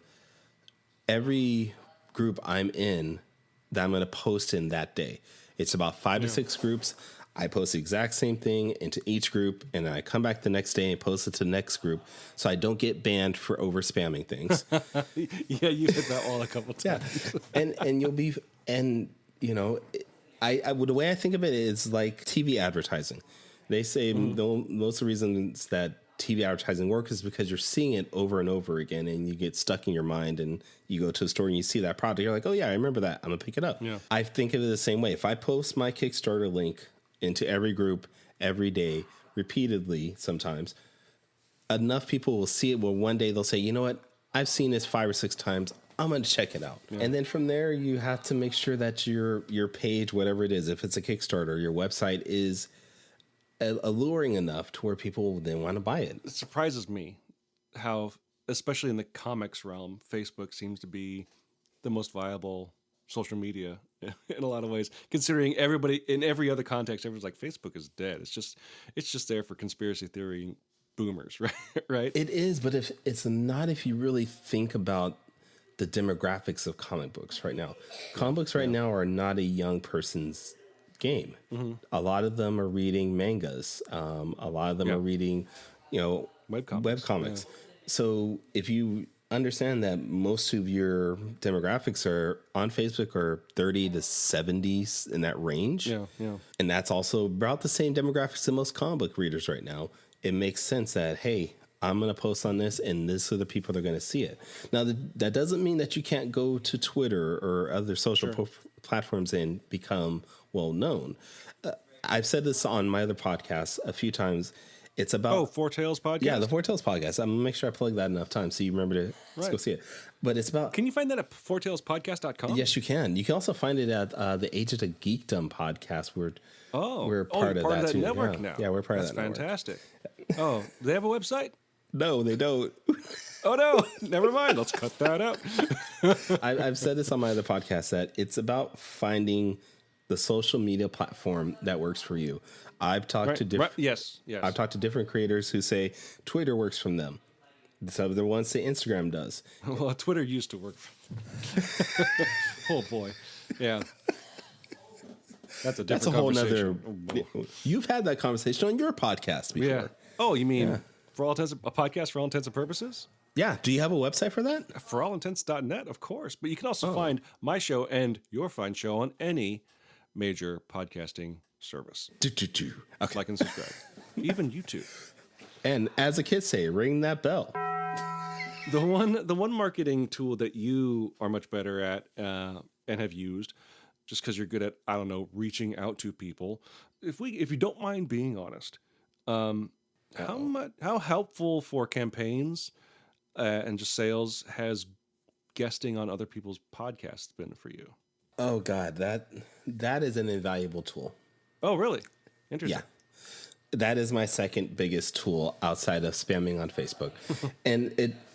every group I'm in that I'm going to post in that day. It's about 5 to 6 groups. I post the exact same thing into each group, and then I come back the next day and post it to the next group, so I don't get banned for over spamming things. Yeah, you hit that wall a couple times. Yeah, and you'll be, and you know, the way I think of it is like TV advertising. They say most of the reasons that TV advertising works is because you're seeing it over and over again, and you get stuck in your mind, and you go to a store and you see that product, you're like, oh yeah, I remember that, I'm gonna pick it up. Yeah. I think of it the same way. If I post my Kickstarter link into every group every day, repeatedly sometimes, enough people will see it where one day they'll say, you know what, I've seen this 5 or 6 times, I'm going to check it out. Yeah. And then from there, you have to make sure that your page, whatever it is, if it's a Kickstarter, your website is alluring enough to where people then want to buy it. It surprises me how, especially in the comics realm, Facebook seems to be the most viable social media in a lot of ways, considering everybody in every other context, everyone's like, Facebook is dead. It's just there for conspiracy theory boomers, right? It is, but if you really think about the demographics of comic books right now. Comic books right now are not a young person's game. Mm-hmm. A lot of them are reading mangas. A lot of them are reading, webcomics. Yeah. So if you understand that most of your demographics are on Facebook are 30 to 70s in that range. Yeah. And that's also about the same demographics that most comic book readers right now. It makes sense that, hey, I'm going to post on this and this are the people that are going to see it. Now, that doesn't mean that you can't go to Twitter or other social platforms and become well known. I've said this on my other podcasts a few times. It's about Fourtails Podcast. Yeah, the Fourtails Podcast. I'm gonna make sure I plug that enough times so you remember to go see it. But it's about. Can you find that at fourtailspodcast.com? Yes, you can. You can also find it at the Agent of Geekdom podcast. We're part of that too. Network now. Yeah, we're part of that. That's fantastic. Oh, do they have a website? No, they don't. Oh no, never mind. Let's cut that out. I've said this on my other podcast that it's about finding the social media platform that works for you. I've talked to different yes. I've talked to different creators who say Twitter works from them. So the ones say Instagram does. Well, Twitter used to work. Oh boy, yeah. That's a whole nother. You've had that conversation on your podcast before. Yeah. Oh, you mean for all intents, a podcast for all intents and purposes? Yeah. Do you have a website for that? ForAllIntents.net, of course. But you can also find my show and your fine show on any major podcasting service. Okay. Like and subscribe. Even YouTube. And as the kids say, ring that bell. The one marketing tool that you are much better at and have used, just because you're good at, reaching out to people. If you don't mind being honest, How helpful for campaigns and just sales has guesting on other people's podcasts been for you? Oh God, that is an invaluable tool. Oh, really? Interesting. Yeah. That is my second biggest tool outside of spamming on Facebook.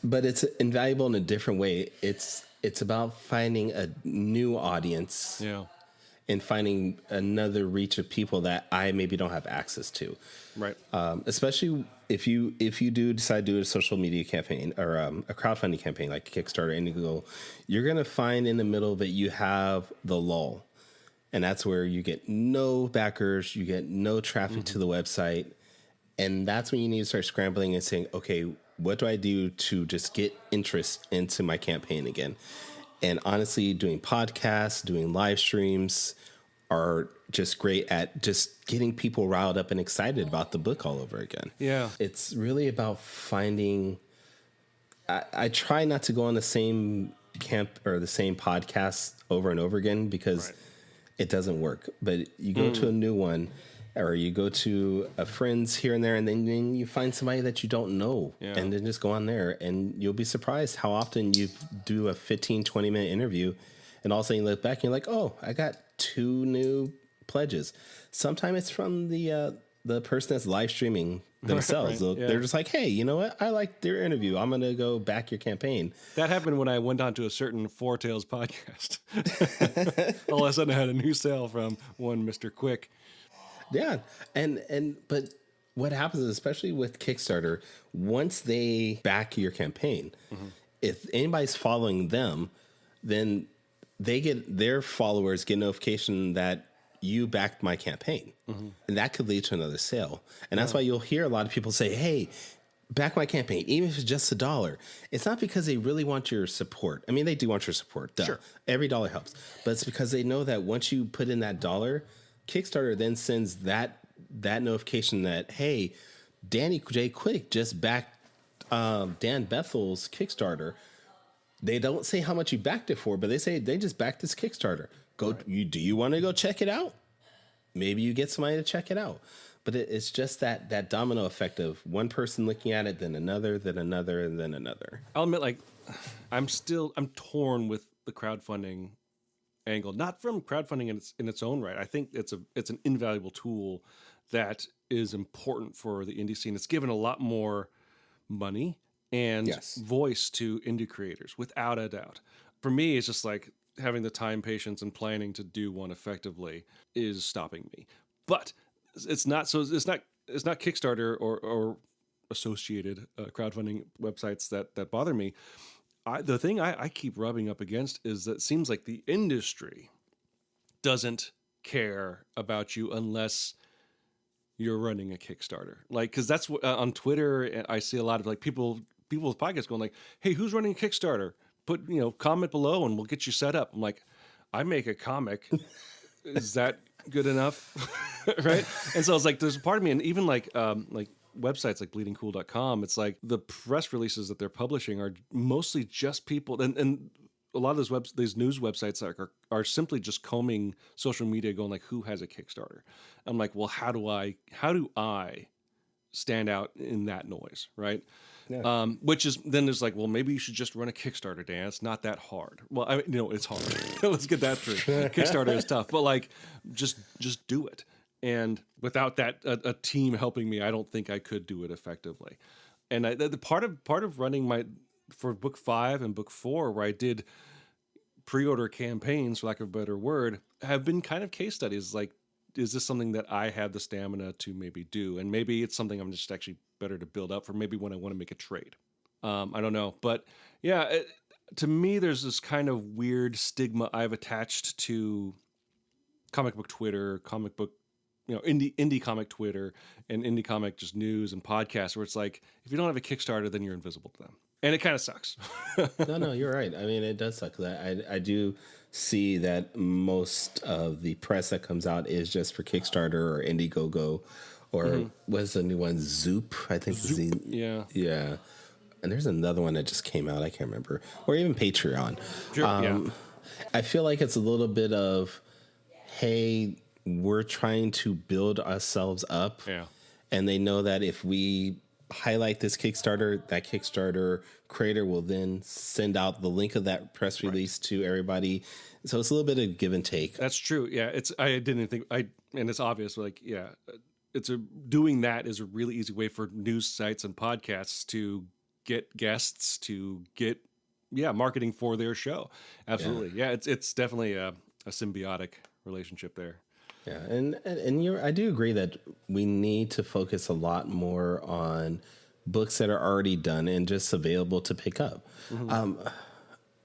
But it's invaluable in a different way. It's about finding a new audience. Yeah. And finding another reach of people that I maybe don't have access to. Right. Especially if you do decide to do a social media campaign or a crowdfunding campaign like Kickstarter, Indiegogo, you're going to find in the middle that you have the lull. And that's where you get no backers, you get no traffic to the website. And that's when you need to start scrambling and saying, okay, what do I do to just get interest into my campaign again? And honestly, doing podcasts, doing live streams are just great at just getting people riled up and excited about the book all over again. Yeah. It's really about finding... I try not to go on the same camp or the same podcast over and over again because it doesn't work. But you go to a new one or you go to a friend's here and there, and then you find somebody that you don't know and then just go on there, and you'll be surprised how often you do a 15, 20-minute interview and all of a sudden you look back and you're like, oh, I got 2 new pledges. Sometimes it's from the person that's live streaming themselves. Right. They're just like, hey, you know what? I like their interview. I'm going to go back your campaign. That happened when I went on to a certain Fourtails podcast. All of a sudden I had a new sale from one Mr. Quick. Yeah. But what happens is, especially with Kickstarter, once they back your campaign, if anybody's following them, then their followers get notification that you backed my campaign. And that could lead to another sale. And that's why you'll hear a lot of people say, hey, back my campaign, even if it's just $1. It's not because they really want your support. I mean, they do want your support. Duh. Sure. Every dollar helps. But it's because they know that once you put in that $1, Kickstarter then sends that notification that, hey, Danny J. Quick just backed Dan Bethel's Kickstarter. They don't say how much you backed it for, but they say they just backed this Kickstarter. Do you want to go check it out? Maybe you get somebody to check it out. But it's just that domino effect of one person looking at it, then another, then another, and then another. I'll admit, I'm torn with the crowdfunding angle, not from crowdfunding in its own right. I think it's an invaluable tool that is important for the indie scene. It's given a lot more money and voice to indie creators, without a doubt. For me, it's just like having the time, patience, and planning to do one effectively is stopping me. But it's not Kickstarter or associated crowdfunding websites that bother me. The thing I keep rubbing up against is that it seems like the industry doesn't care about you unless you're running a Kickstarter. Because that's what on Twitter I see a lot of people with podcasts going like, "Hey, who's running a Kickstarter? Put comment below and we'll get you set up." I'm like, I make a comic. Is that good enough? Right? And so it's like, there's a part of me, and even like websites like bleedingcool.com, it's like the press releases that they're publishing are mostly just people, and a lot of these news websites are simply just combing social media, going like, who has a Kickstarter? I'm like, well, how do I stand out in that noise, right? Yeah. Which is, then there's like, well, maybe you should just run a Kickstarter, Dan. It's not that hard. Well, I mean, it's hard. Let's get that straight. Kickstarter is tough, but like, just do it. And without that, a team helping me, I don't think I could do it effectively. And the part of running for book 5 and book 4, where I did pre-order campaigns, for lack of a better word, have been kind of case studies. Like, is this something that I have the stamina to maybe do? And maybe it's something I'm just actually better to build up for maybe when I want to make a trade. I don't know. But yeah, to me, there's this kind of weird stigma I've attached to comic book Twitter, comic book, indie comic Twitter, and indie comic just news and podcasts, where it's like, if you don't have a Kickstarter, then you're invisible to them. And it kind of sucks. No, you're right. I mean, it does suck. I do see that most of the press that comes out is just for Kickstarter or Indiegogo, or what's the new one? Zoop, I think. Zoop, yeah. And there's another one that just came out. I can't remember. Or even Patreon. Sure, I feel like it's a little bit of, hey, we're trying to build ourselves up. Yeah. And they know that if we highlight this Kickstarter, that Kickstarter creator will then send out the link of that press release to everybody. So it's a little bit of give and take. That's true. Yeah, and it's obvious. Like, yeah, doing that is a really easy way for news sites and podcasts to get guests, to get marketing for their show. Absolutely. Yeah, it's definitely a symbiotic relationship there. Yeah, and I do agree that we need to focus a lot more on books that are already done and just available to pick up.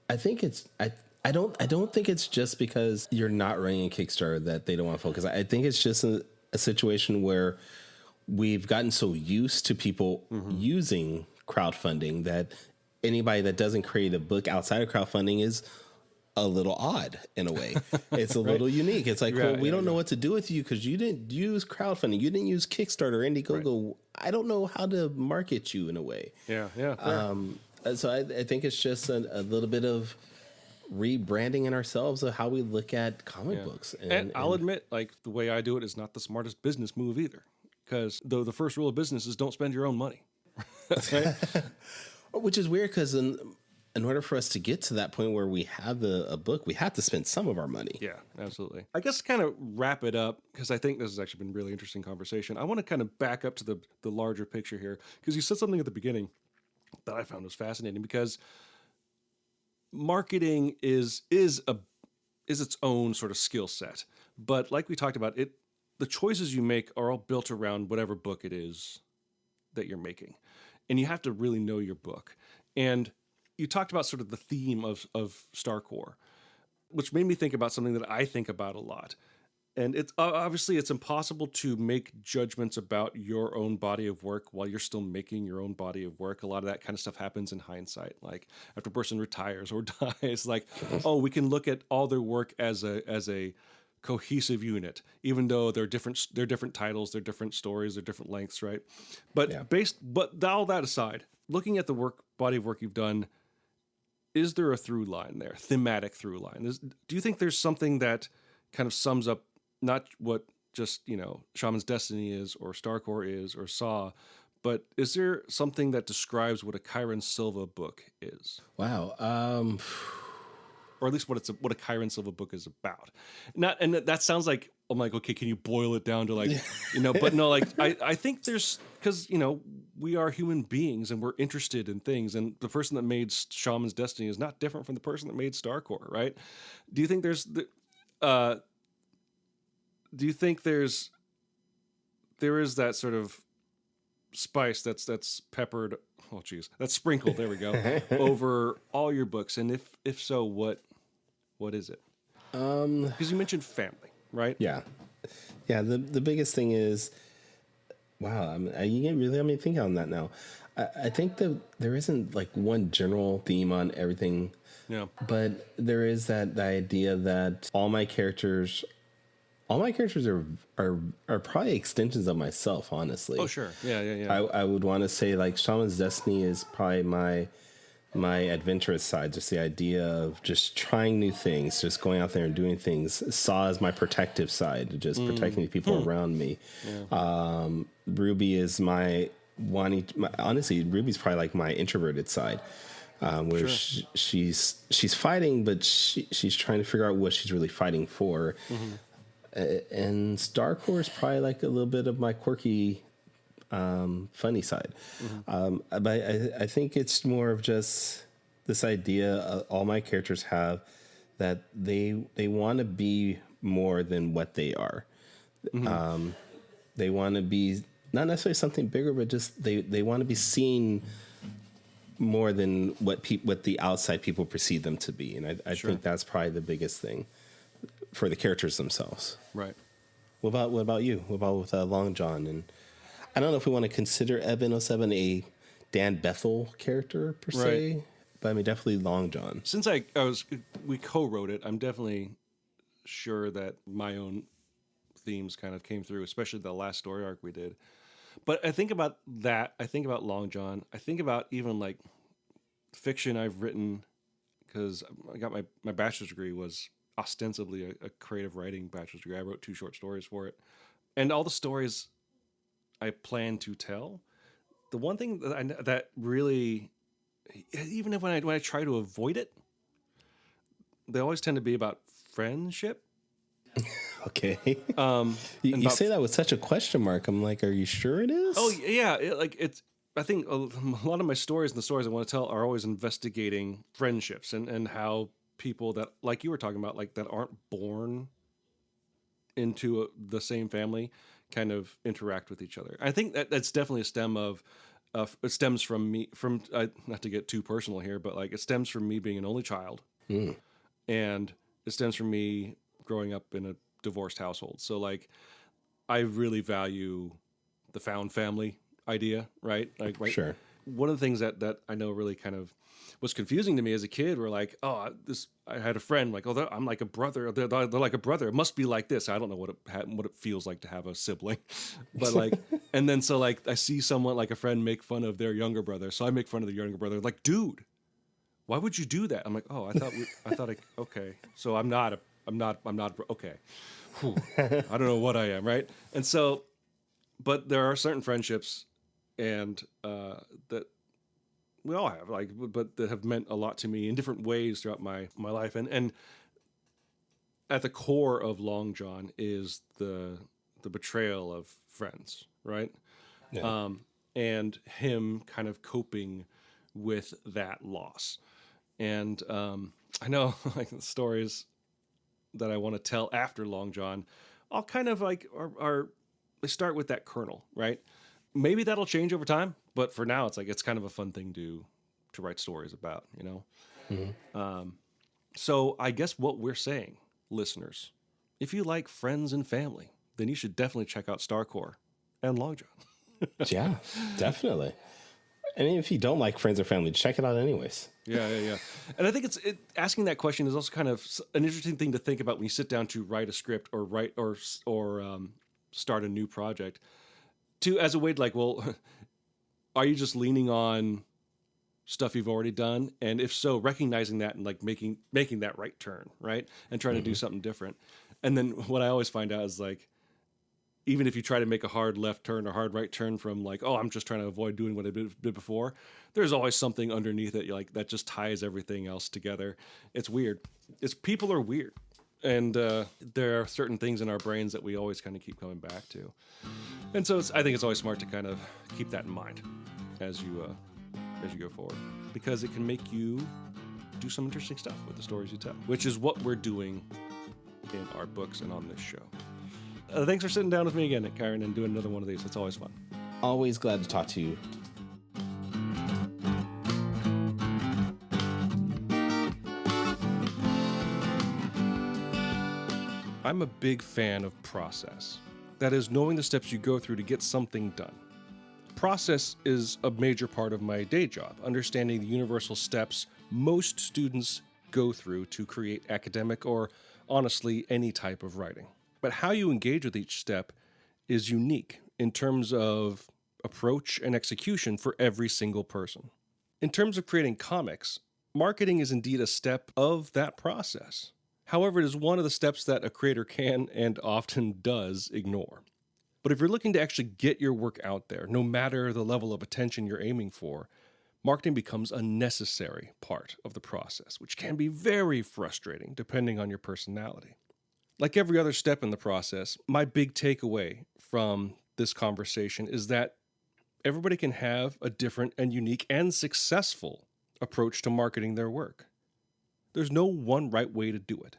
I think I don't think it's just because you're not running a Kickstarter that they don't want to focus. I think it's just a situation where we've gotten so used to people using crowdfunding that anybody that doesn't create a book outside of crowdfunding is a little odd in a way. It's a little unique. It's like, we don't know what to do with you because you didn't use crowdfunding. You didn't use Kickstarter, Indiegogo. Right. I don't know how to market you in a way. Yeah. So I think it's just a little bit of rebranding in ourselves of how we look at comic books. And I'll admit, like, the way I do it is not the smartest business move either, because the first rule of business is don't spend your own money. Right? Which is weird because in order for us to get to that point where we have a book, we have to spend some of our money. Yeah, absolutely. I guess to kind of wrap it up, because I think this has actually been a really interesting conversation, I want to kind of back up to the larger picture here, because you said something at the beginning that I found was fascinating, because marketing is its own sort of skill set. But like we talked about, the choices you make are all built around whatever book it is that you're making. And you have to really know your book. And you talked about sort of the theme of Starcore, which made me think about something that I think about a lot. And it's obviously it's impossible to make judgments about your own body of work while you're still making your own body of work. A lot of that kind of stuff happens in hindsight. Like after a person retires or dies, like, oh, we can look at all their work as a cohesive unit, even though they're different titles, they're different stories, they're different lengths, right? But all that aside, looking at the body of work you've done, is there a through line there, thematic through line? Do you think there's something that kind of sums up not what just, Shamans Destiny is or Starcore is or Saw, but is there something that describes what a Kyrun Silva book is? Wow. Or at least what a Kyrun Silva book is about. And that sounds like, I'm like, okay, can you boil it down to like, but no, like, I think there's, because, we are human beings and we're interested in things. And the person that made Shaman's Destiny is not different from the person that made Starcore, right? Do you think there is that sort of spice that's peppered, that's sprinkled, there we go, over all your books? And if so, what is it? Because you mentioned family, right? Yeah. The biggest thing is, wow, you really have me thinking on that now. I think that there isn't like one general theme on everything. Yeah. But there is the idea that all my characters are probably extensions of myself, honestly. Oh, sure. Yeah. I would want to say like Shaman's Destiny is probably my adventurous side, just the idea of just trying new things, just going out there and doing things. Saw is my protective side, just protecting the people around me. Yeah. Ruby is honestly, Ruby's probably like my introverted side. Where she's fighting, but she's trying to figure out what she's really fighting for. And Starcore is probably like a little bit of my quirky, funny side. But I think it's more of just this idea all my characters have, that they want to be more than what they are. They want to be not necessarily something bigger, but just they want to be seen more than what the outside people perceive them to be. And I think that's probably the biggest thing for the characters themselves. Right. What about you? What about with Long John? And I don't know if we want to consider Eben07 a Dan Bethel character per se, but I mean definitely Long John. Since we co-wrote it, I'm definitely sure that my own themes kind of came through, especially the last story arc we did. But I think about that. I think about Long John. I think about even like fiction I've written, because I got my bachelor's degree was ostensibly a creative writing bachelor's degree. I wrote 2 short stories for it. And all the stories I plan to tell. The one thing that really, even if when I try to avoid it, they always tend to be about friendship. Okay. You say that with such a question mark. I'm like, are you sure it is? Oh yeah, I think a lot of my stories and the stories I want to tell are always investigating friendships and how people that, like you were talking about, like that aren't born into the same family kind of interact with each other. I think that's definitely it stems from me, not to get too personal here, but like it stems from me being an only child. And it stems from me growing up in a divorced household. So like, I really value the found family idea, right? Like, right. Sure. One of the things that I know really kind of was confusing to me as a kid were like, I had a friend like, oh, I'm like a brother. They're like a brother. It must be like this. I don't know what it feels like to have a sibling, but like, and then so like I see someone like a friend make fun of their younger brother, so I make fun of the younger brother. Like, dude, why would you do that? I'm like, oh, okay, so I'm not okay. Whew. I don't know what I am, right? And so, but there are certain friendships, and that we all have, like, but that have meant a lot to me in different ways throughout my life. And at the core of Long John is the betrayal of friends, right? Yeah. And him kind of coping with that loss. And I know like the stories that I want to tell after Long John, all kind of like are they start with that kernel, right? Maybe that'll change over time, but for now, it's like it's kind of a fun thing to write stories about, you know. Mm-hmm. So I guess what we're saying, listeners, if you like friends and family, then you should definitely check out Starcore and Long John. Yeah, definitely. And if you don't like friends or family, check it out anyways. Yeah. And I think asking that question is also kind of an interesting thing to think about when you sit down to write a script or start a new project. As a way to like, well, are you just leaning on stuff you've already done? And if so, recognizing that and like making that right turn, right? And trying to do something different. And then what I always find out is like, even if you try to make a hard left turn or hard right turn from like, oh, I'm just trying to avoid doing what I did before, there's always something underneath it like that just ties everything else together. It's weird. People are weird. And there are certain things in our brains that we always kind of keep coming back to. And so I think it's always smart to kind of keep that in mind as you go forward, because it can make you do some interesting stuff with the stories you tell, which is what we're doing in our books and on this show. Thanks for sitting down with me again, Kyrun, and doing another one of these. It's always fun. Always glad to talk to you. I'm a big fan of process. That is, knowing the steps you go through to get something done. Process is a major part of my day job, understanding the universal steps most students go through to create academic or, honestly, any type of writing. But how you engage with each step is unique in terms of approach and execution for every single person. In terms of creating comics, marketing is indeed a step of that process. However, it is one of the steps that a creator can and often does ignore. But if you're looking to actually get your work out there, no matter the level of attention you're aiming for, marketing becomes a necessary part of the process, which can be very frustrating depending on your personality. Like every other step in the process, my big takeaway from this conversation is that everybody can have a different and unique and successful approach to marketing their work. There's no one right way to do it.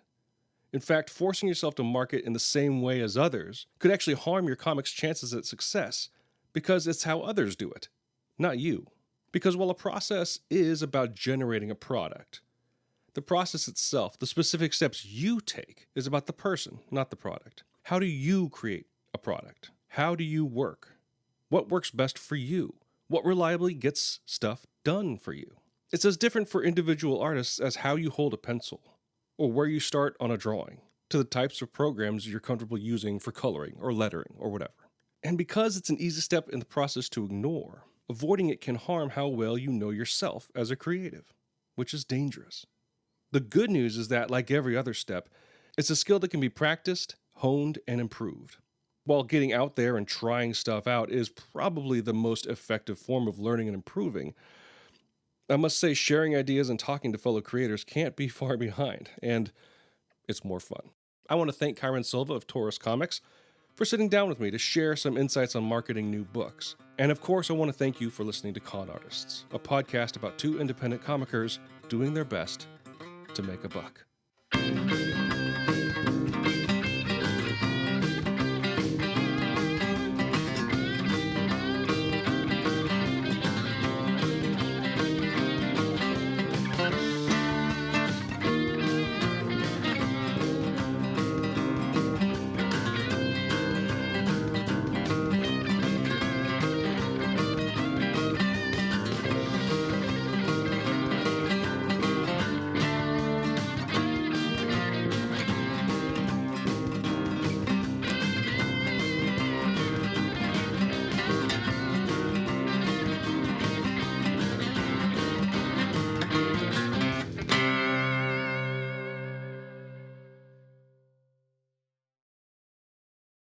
In fact, forcing yourself to market in the same way as others could actually harm your comic's chances at success because it's how others do it, not you. Because while a process is about generating a product, the process itself, the specific steps you take, is about the person, not the product. How do you create a product? How do you work? What works best for you? What reliably gets stuff done for you? It's as different for individual artists as how you hold a pencil, or where you start on a drawing, to the types of programs you're comfortable using for coloring or lettering or whatever. And because it's an easy step in the process to ignore, avoiding it can harm how well you know yourself as a creative, which is dangerous. The good news is that, like every other step, it's a skill that can be practiced, honed, and improved. while getting out there and trying stuff out is probably the most effective form of learning and improving, I must say sharing ideas and talking to fellow creators can't be far behind, and it's more fun. I want to thank Kyrun Silva of Taurus Comics for sitting down with me to share some insights on marketing new books. And of course, I want to thank you for listening to Con Artists, a podcast about two independent comickers doing their best to make a buck.